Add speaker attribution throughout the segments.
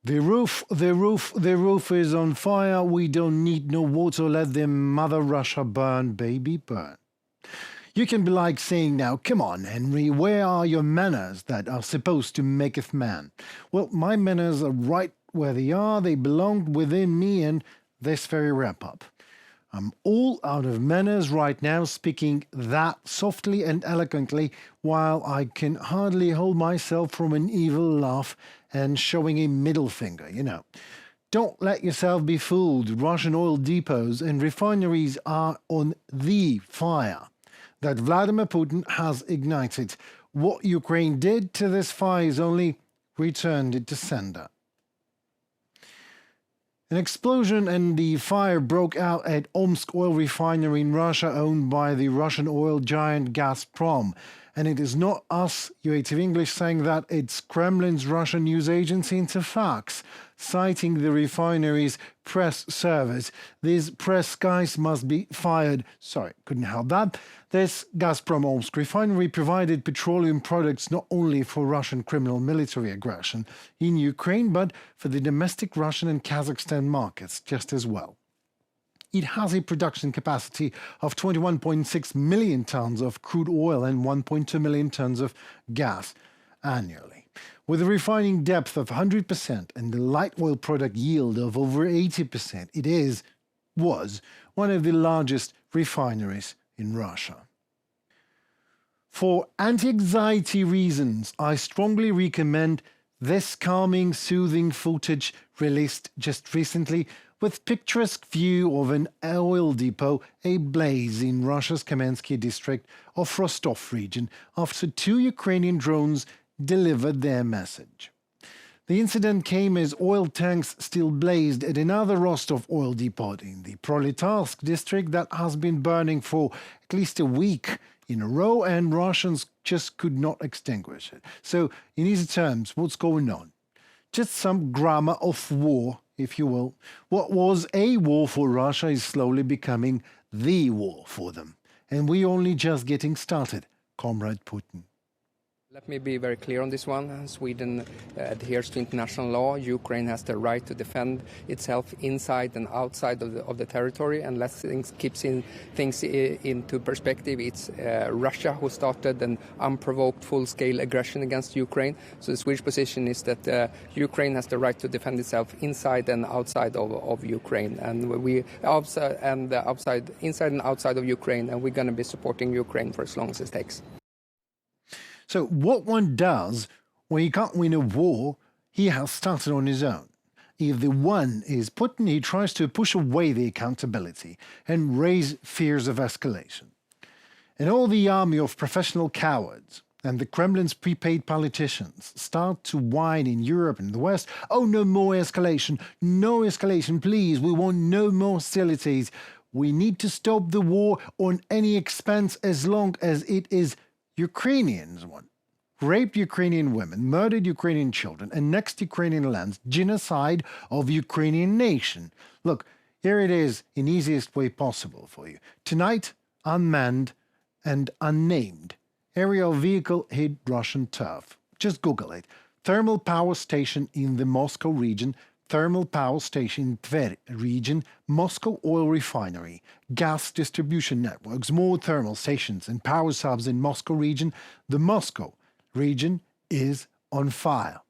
Speaker 1: The roof is on fire. We don't need no water. Let them Mother Russia burn, baby, burn. You can be like saying now, come on, Henry, where are your manners that are supposed to maketh man? Well, my manners are right where they are. They belong within me and this very wrap-up. I'm all out of manners right now, speaking that softly and eloquently, while I can hardly hold myself from an evil laugh and showing a middle finger, you know. Don't let yourself be fooled. Russian oil depots and refineries are on the fire that Vladimir Putin has ignited. What Ukraine did to this fire is only returned it to sender. An explosion and the fire broke out at Omsk oil refinery in Russia owned by the Russian oil giant Gazprom. And it is not us, UATV English, saying that, it's Kremlin's Russian news agency Interfax, citing the refinery's press service. These press guys must be fired. Sorry, couldn't help that. This Gazprom Omsk refinery provided petroleum products not only for Russian criminal military aggression in Ukraine, but for the domestic Russian and Kazakhstan markets just as well. It has a production capacity of 21.6 million tons of crude oil and 1.2 million tons of gas annually. With a refining depth of 100% and the light oil product yield of over 80%, it was one of the largest refineries in Russia. For anti-anxiety reasons, I strongly recommend this calming, soothing footage released just recently with picturesque view of an oil depot ablaze in Russia's Kamensky district of Rostov region after 2 Ukrainian drones delivered their message. The incident came as oil tanks still blazed at another Rostov oil depot in the Proletarsk district that has been burning for at least a week in a row, and Russians just could not extinguish it. So, in easy terms, what's going on? Just some grammar of war, if you will. What was a war for Russia is slowly becoming the war for them. And we only just getting started, Comrade Putin.
Speaker 2: Let me be very clear on this one. Sweden adheres to international law. Ukraine has the right to defend itself inside and outside of the territory. And let's keep things into perspective. It's Russia who started an unprovoked full-scale aggression against Ukraine. So the Swedish position is that Ukraine has the right to defend itself inside and outside of Ukraine. And inside and outside of Ukraine. And we're going to be supporting Ukraine for as long as it takes.
Speaker 1: So what one does when he can't win a war, he has started on his own. If the one is Putin, he tries to push away the accountability and raise fears of escalation. And all the army of professional cowards and the Kremlin's prepaid politicians start to whine in Europe and the West, oh, no more escalation, please, we want no more hostilities. We need to stop the war on any expense as long as it is Ukrainians won, raped Ukrainian women, murdered Ukrainian children, annexed Ukrainian lands, genocide of Ukrainian nation. Look, here it is in easiest way possible for you. Tonight, unmanned and unnamed aerial vehicle hit Russian turf. Just Google it. Thermal power station in the Moscow region, thermal power station in Tver region, Moscow oil refinery, gas distribution networks, more thermal stations and power subs in Moscow region. The Moscow region is on fire.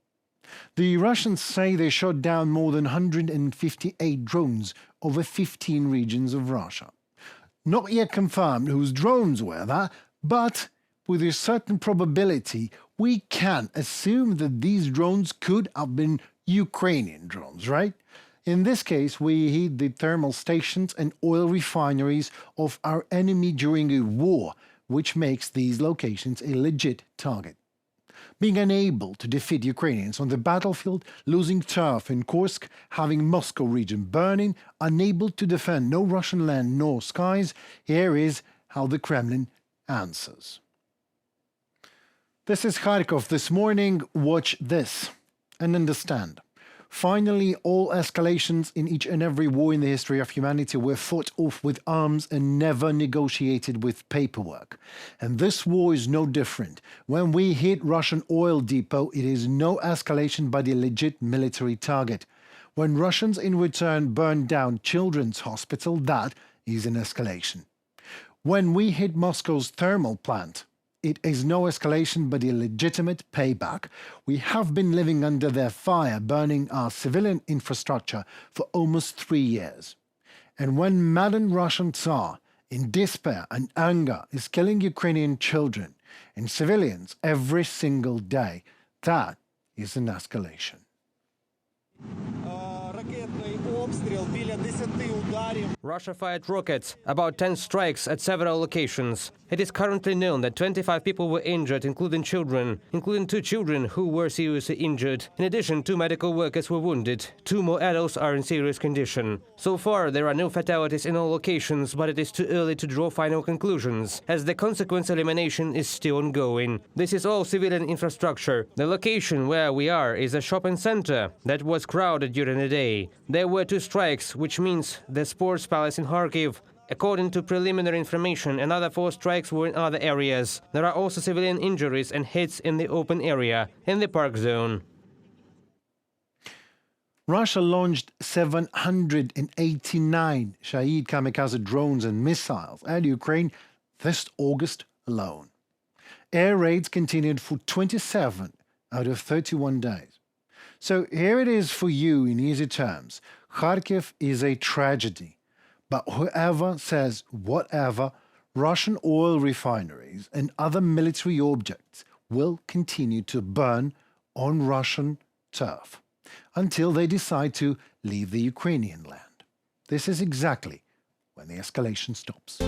Speaker 1: The Russians say they shot down more than 158 drones over 15 regions of Russia. Not yet confirmed whose drones were that, but with a certain probability, we can assume that these drones could have been Ukrainian drones, right? In this case, we hit the thermal stations and oil refineries of our enemy during a war, which makes these locations a legit target. Being unable to defeat Ukrainians on the battlefield, losing turf in Kursk, having Moscow region burning, unable to defend no Russian land nor skies, here is how the Kremlin answers. This is Kharkov this morning. Watch this and understand. Finally, all escalations in each and every war in the history of humanity were fought off with arms and never negotiated with paperwork. And this war is no different. When we hit Russian oil depot, it is no escalation but a legit military target. When Russians in return burn down children's hospital, that is an escalation. When we hit Moscow's thermal plant, it is no escalation but a legitimate payback. We have been living under their fire, burning our civilian infrastructure for almost 3 years. And when maddened Russian Tsar, in despair and anger, is killing Ukrainian children and civilians every single day, that is an escalation.
Speaker 3: Russia fired rockets, about 10 strikes at several locations. It is currently known that 25 people were injured, including 2 children who were seriously injured. In addition, 2 medical workers were wounded. 2 more adults are in serious condition. So far, there are no fatalities in all locations, but it is too early to draw final conclusions, as the consequence elimination is still ongoing. This is all civilian infrastructure. The location where we are is a shopping center that was crowded during the day. There were 2 strikes, which means the sports palace in Kharkiv. According to preliminary information, another 4 strikes were in other areas. There are also civilian injuries and hits in the open area, in the park zone.
Speaker 1: Russia launched 789 Shahed kamikaze drones and missiles at Ukraine this August alone. Air raids continued for 27 out of 31 days. So here it is for you in easy terms. Kharkiv is a tragedy. But whoever says whatever, Russian oil refineries and other military objects will continue to burn on Russian turf until they decide to leave the Ukrainian land. This is exactly when the escalation stops.